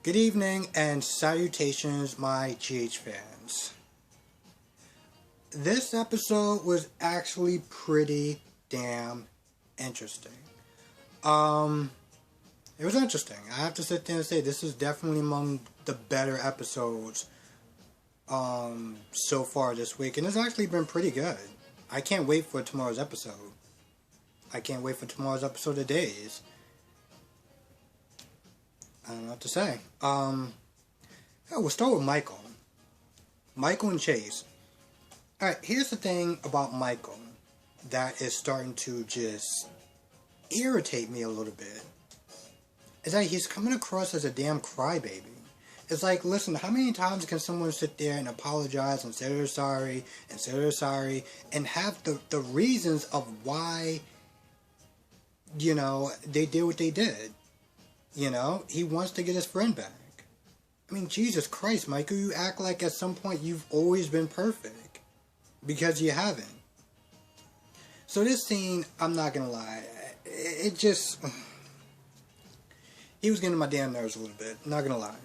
Good evening and salutations, my GH fans. This episode was actually pretty damn interesting. Um, it was interesting. I have to sit there and say this is definitely among the better episodes so far this week, and it's actually been pretty good. I can't wait for tomorrow's episode. I can't wait for tomorrow's episode of Days. I don't know what to say. We'll start with Michael. Michael and Chase. Alright, here's the thing about Michael that is starting to just irritate me a little bit. Is that he's coming across as a damn crybaby. It's like, listen, how many times can someone sit there and apologize and say they're sorry, and have the reasons of why, they did what they did? He wants to get his friend back. I mean, Jesus Christ, Michael, you act like at some point you've always been perfect. Because you haven't. So this scene, I'm not gonna lie, it just... he was getting my damn nerves a little bit, not gonna lie.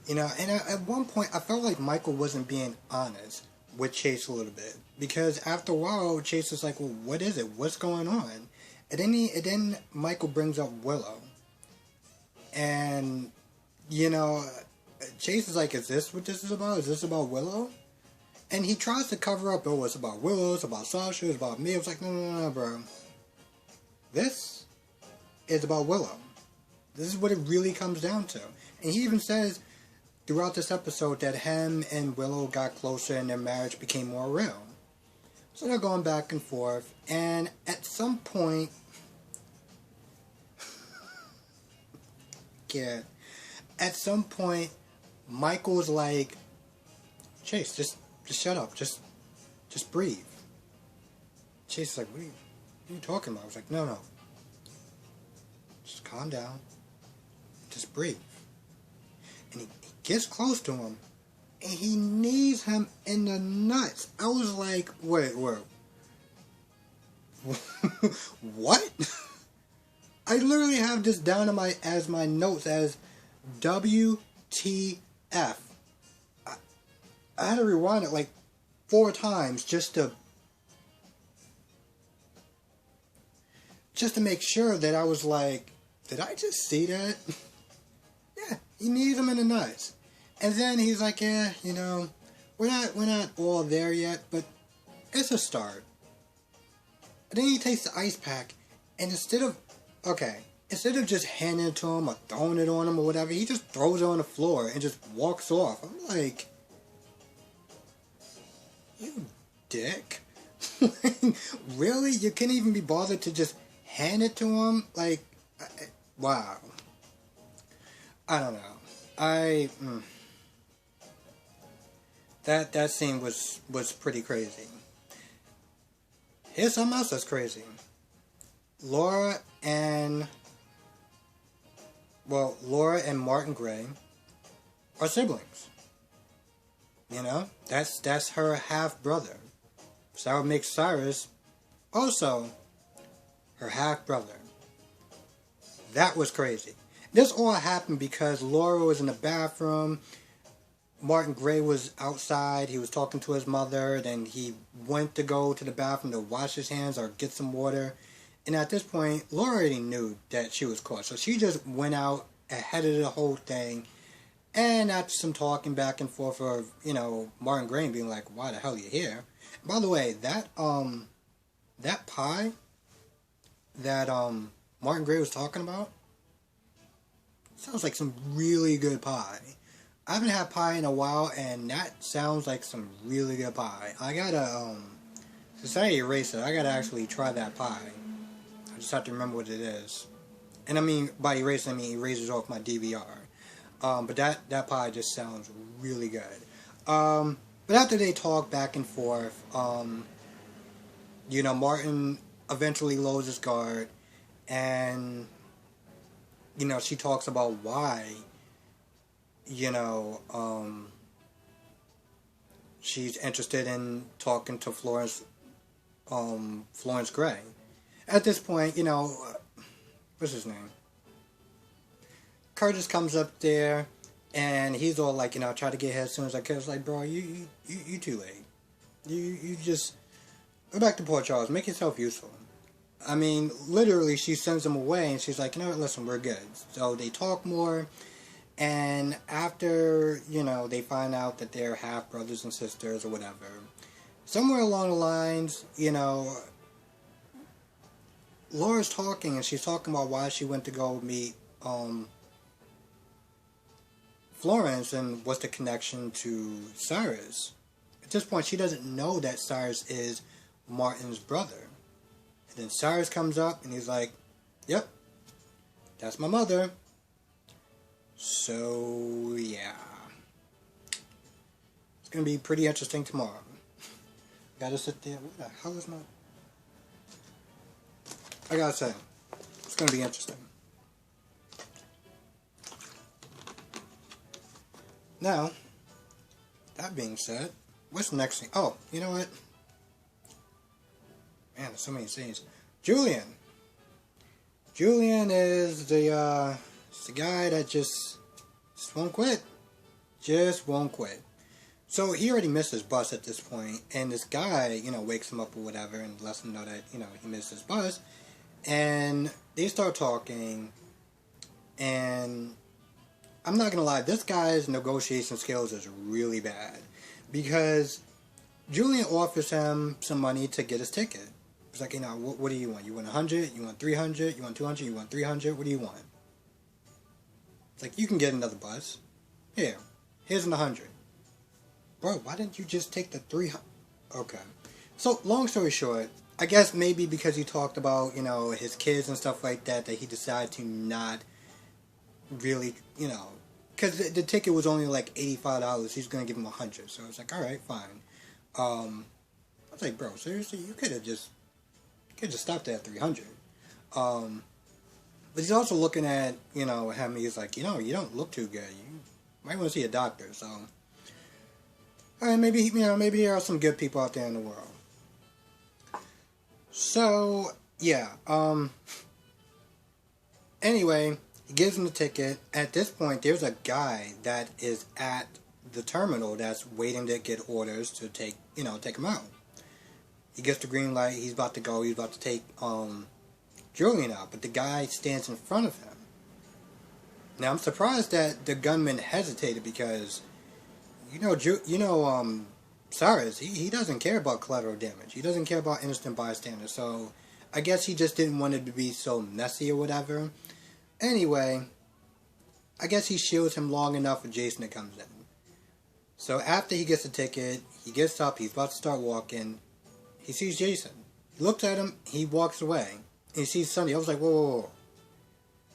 And at one point, I felt like Michael wasn't being honest with Chase a little bit. Because after a while, Chase is like, well, what is it? What's going on? And then Michael brings up Willow. And, Chase is like, is this what this is about? Is this about Willow? And he tries to cover up, oh, it's about Willow, it's about Sasha, it's about me. I was like, no, bro. This is about Willow. This is what it really comes down to. And he even says throughout this episode that him and Willow got closer and their marriage became more real. So they're going back and forth, and at some point, Michael's like, Chase, just shut up, just breathe. Chase is like, what are you talking about? I was like, no, just calm down, just breathe. And he gets close to him, and he knees him in the nuts. I was like, wait. What? I literally have this down as my notes as WTF. I had to rewind it like 4 times just to make sure that I was like, did I just see that? Yeah, he knees him in the nuts. And then he's like, yeah, we're not all there yet, but it's a start. And then he takes the ice pack, and instead of just handing it to him or throwing it on him or whatever, he just throws it on the floor and just walks off. I'm like, you dick. Really? You can't even be bothered to just hand it to him? Like, wow. I don't know. That scene was pretty crazy. Here's something else that's crazy. Laura and Martin Gray are siblings. That's her half brother. So that would make Cyrus also her half brother. That was crazy. This all happened because Laura was in the bathroom. Martin Gray was outside. He was talking to his mother. Then he went to go to the bathroom to wash his hands or get some water. And at this point, Laura already knew that she was caught. So she just went out ahead of the whole thing. And after some talking back and forth of, Martin Gray being like, why the hell are you here? By the way, that pie that Martin Gray was talking about sounds like some really good pie. I haven't had pie in a while, and that sounds like some really good pie. I gotta, Society Eraser, I gotta actually try that pie. I just have to remember what it is. And I mean, by eraser, I mean erasers off my DVR. But that pie just sounds really good. But after they talk back and forth, Martin eventually lowers his guard, and, she talks about why, she's interested in talking to Florence Gray. At this point, what's his name? Curtis comes up there, and he's all like, try to get here as soon as I can. It's like, bro, you too late. You just go back to Port Charles. Make yourself useful. I mean, literally, she sends him away, and she's like, what, listen, we're good. So they talk more, and after, they find out that they're half brothers and sisters or whatever, somewhere along the lines, Laura's talking, and she's talking about why she went to go meet Florence and what's the connection to Cyrus. At this point, she doesn't know that Cyrus is Martin's brother. And then Cyrus comes up, and he's like, yep, that's my mother. So, yeah. It's going to be pretty interesting tomorrow. Gotta sit there. What the hell is my... I gotta say, it's going to be interesting. Now, that being said, what's the next thing? Oh, you know what? Man, there's so many scenes. Julian. Julian is the guy that just won't quit. Just won't quit. So he already missed his bus at this point, and this guy, wakes him up or whatever and lets him know that, he missed his bus. And they start talking, and I'm not gonna lie, this guy's negotiation skills is really bad, because Julian offers him some money to get his ticket. It's like, what do you want? You want 100? You want 300? You want 200? You want 300? What do you want? It's like, you can get another bus. Here, here's an 100. Bro, why didn't you just take the 300? Okay. So, long story short, I guess maybe because he talked about, his kids and stuff like that he decided to not really, because the ticket was only like $85. He's going to give him 100. So, it's like, alright, fine. I was like, bro, seriously? You could have just stopped at 300. But he's also looking at, him. He's like, you don't look too good. You might want to see a doctor. So, alright, maybe there are some good people out there in the world. So, yeah, anyway, he gives him the ticket. At this point, there's a guy that is at the terminal that's waiting to get orders to take him out. He gets the green light, he's about to go, he's about to take, Julian out, but the guy stands in front of him. Now, I'm surprised that the gunman hesitated, because, Cyrus, he doesn't care about collateral damage. He doesn't care about innocent bystanders. So, I guess he just didn't want it to be so messy or whatever. Anyway, I guess he shields him long enough for Jason to come in. So, after he gets the ticket, he gets up, he's about to start walking. He sees Jason. He looks at him, he walks away. And he sees Sonny. I was like, whoa.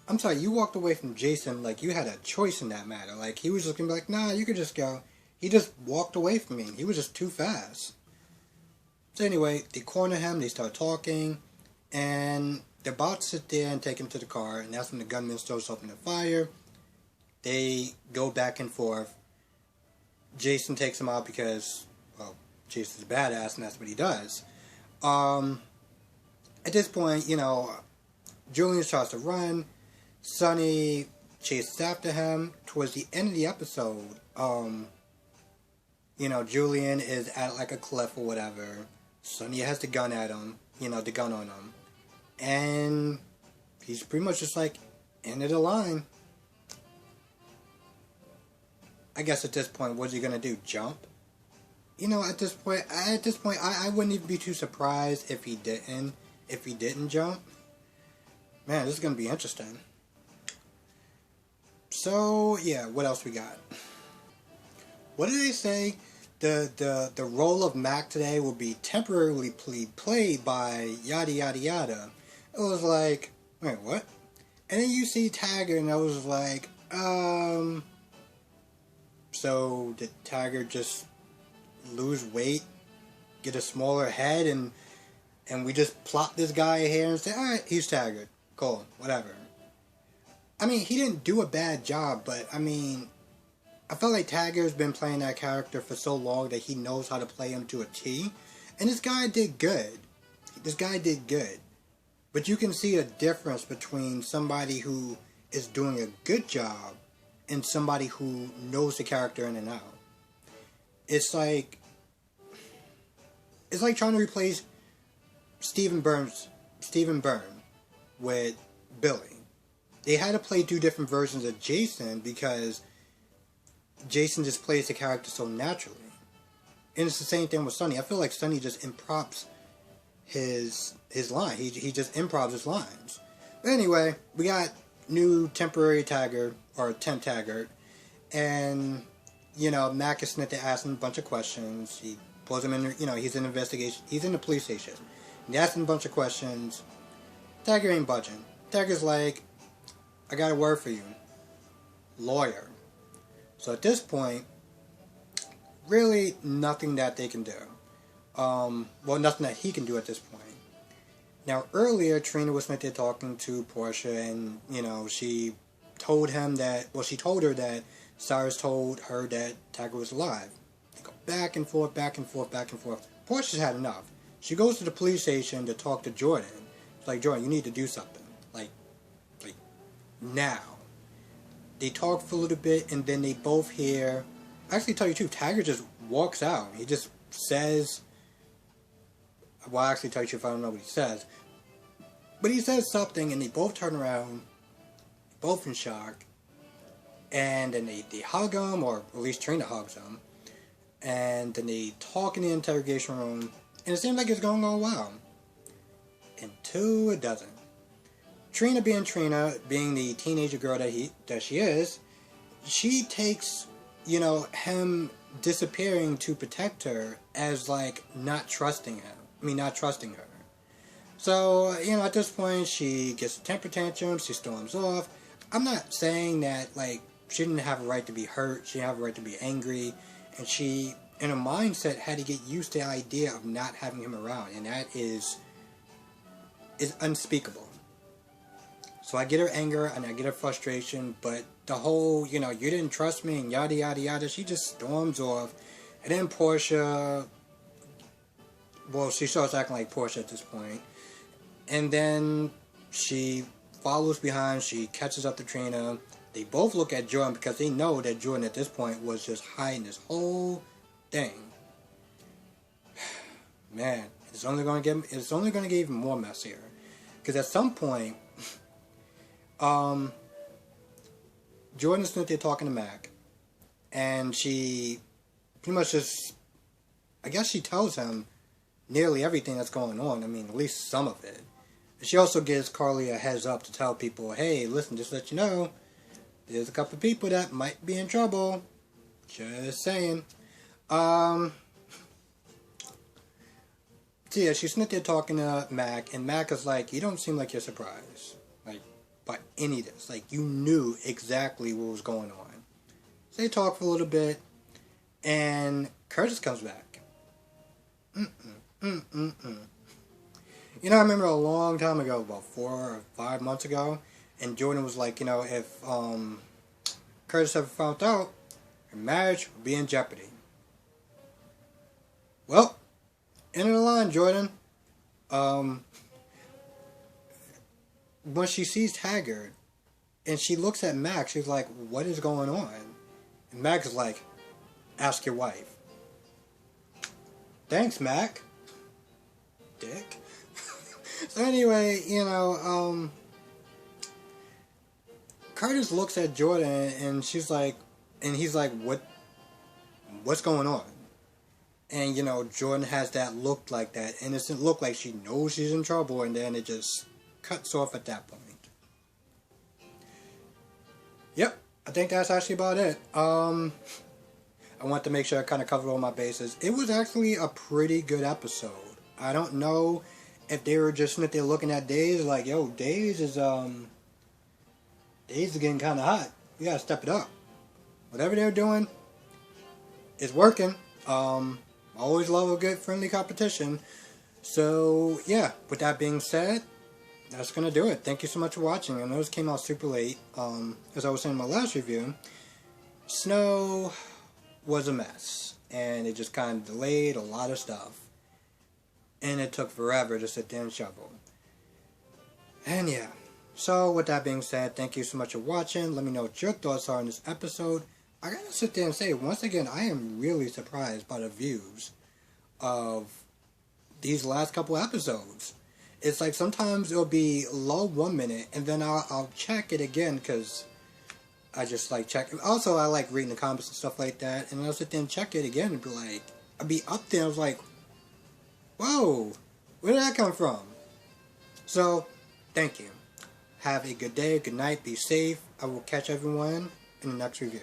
I'm sorry, you walked away from Jason like you had a choice in that matter. Like, he was just going to be like, nah, you could just go. He just walked away from me. He was just too fast. So anyway, they corner him, they start talking, and they're about to sit there and take him to the car, and that's when the gunman starts opening fire. They go back and forth. Jason takes him out because, well, Jason's a badass, and that's what he does. At this point, Julian starts to run. Sonny chases after him. Towards the end of the episode, Julian is at like a cliff or whatever. Sonny has the gun at him, the gun on him. And he's pretty much just like, end of the line. I guess at this point, what's he gonna do? Jump? At this point, I wouldn't even be too surprised if he didn't jump. Man, this is gonna be interesting. So, yeah, what else we got? What did they say? The role of Mac today will be temporarily played by yada yada yada. It was like, wait, what? And then you see Taggart, and I was like, so did Taggart just lose weight, get a smaller head, and we just plop this guy here and say, alright, he's Taggart. Cool, whatever. I mean, he didn't do a bad job, but, I felt like Taggart's been playing that character for so long that he knows how to play him to a T. And this guy did good. But you can see a difference between somebody who is doing a good job in somebody who knows the character in and out. It's like trying to replace Stephen Byrne with Billy. They had to play two different versions of Jason because Jason just plays the character so naturally. And it's the same thing with Sonny. I feel like Sonny just improvs his line. He just improvs his lines. But anyway, we got new temporary Taggart, or temp Taggart, and, you know, Mac is sent to ask him a bunch of questions. He pulls him in, you know, he's in investigation. He's in the police station. He asks him a bunch of questions. Taggart ain't budging. Taggart's like, I got a word for you. Lawyer. So at this point, really nothing that they can do. Well, nothing that he can do at this point. Now, earlier, Trina was meant to talking to Portia, and, you know, she told her that Cyrus told her that Taggart was alive. They go back and forth, back and forth, back and forth. Portia's had enough. She goes to the police station to talk to Jordan. It's like, Jordan, you need to do something. Like, now. They talk for a little bit, and then they both hear... Actually, tell you the truth, Taggart just walks out. He just says... Well, I'll actually tell you the truth, I don't know what he says. But he says something, and they both turn around, both in shock. And then they hug him, or at least Trina hugs him. And then they talk in the interrogation room, and it seems like it's going on well. Until it doesn't. Trina, being the teenager girl that she is, she takes, you know, him disappearing to protect her as, like, not trusting her. So, you know, at this point, she gets a temper tantrum, she storms off. I'm not saying that, like, she didn't have a right to be hurt, she didn't have a right to be angry, and she, in a mindset, had to get used to the idea of not having him around, and that is unspeakable. So I get her anger and I get her frustration, but the whole, you know, you didn't trust me and yada yada yada, she just storms off. And then Portia, well, she starts acting like Portia at this point. And then she follows behind, she catches up to Trina. They both look at Jordan because they know that Jordan at this point was just hiding this whole thing. Man, it's only going to get even more messier. Because at some point, Jordan's there talking to Mac, and she pretty much just, I guess she tells him nearly everything that's going on. I mean, at least some of it. She also gives Carly a heads up to tell people, hey, listen, just to let you know, there's a couple of people that might be in trouble. Just saying. So yeah, she's sitting there talking to Mac, and Mac is like, you don't seem like you're surprised. Like, by any of this. Like, you knew exactly what was going on. So they talk for a little bit, and Curtis comes back. You know, I remember a long time ago, about 4 or 5 months ago, and Jordan was like, you know, if Curtis ever found out, her marriage would be in jeopardy. Well, end of the line, Jordan. When she sees Taggart, and she looks at Max, she's like, what is going on? And Max is like, ask your wife. Thanks, Mac. Dick. So anyway, you know, Curtis looks at Jordan, and she's like, and he's like, what's going on? And, you know, Jordan has that look, like that innocent look, like she knows she's in trouble, and then it just cuts off at that point. Yep, I think that's actually about it. I want to make sure I kind of covered all my bases. It was actually a pretty good episode. I don't know if they were just sitting there looking at Days like, yo, Days is getting kind of hot. You gotta step it up. Whatever they're doing is working. I always love a good friendly competition. So, yeah, with that being said, that's going to do it. Thank you so much for watching. I know this came out super late. As I was saying in my last review, snow was a mess. And it just kind of delayed a lot of stuff. And it took forever to sit there and shovel. And yeah, So, with that being said, thank you so much for watching. Let me know what your thoughts are on this episode. I gotta sit there and say, once again, I am really surprised by the views of these last couple episodes. It's like sometimes it'll be low 1 minute, and then I'll check it again, because I just like check. Also, I like reading the comments and stuff like that, and I'll sit there and check it again and be like, I'll be up there, I was like, whoa, where did that come from? So, thank you. Have a good day, good night, be safe. I will catch everyone in the next review.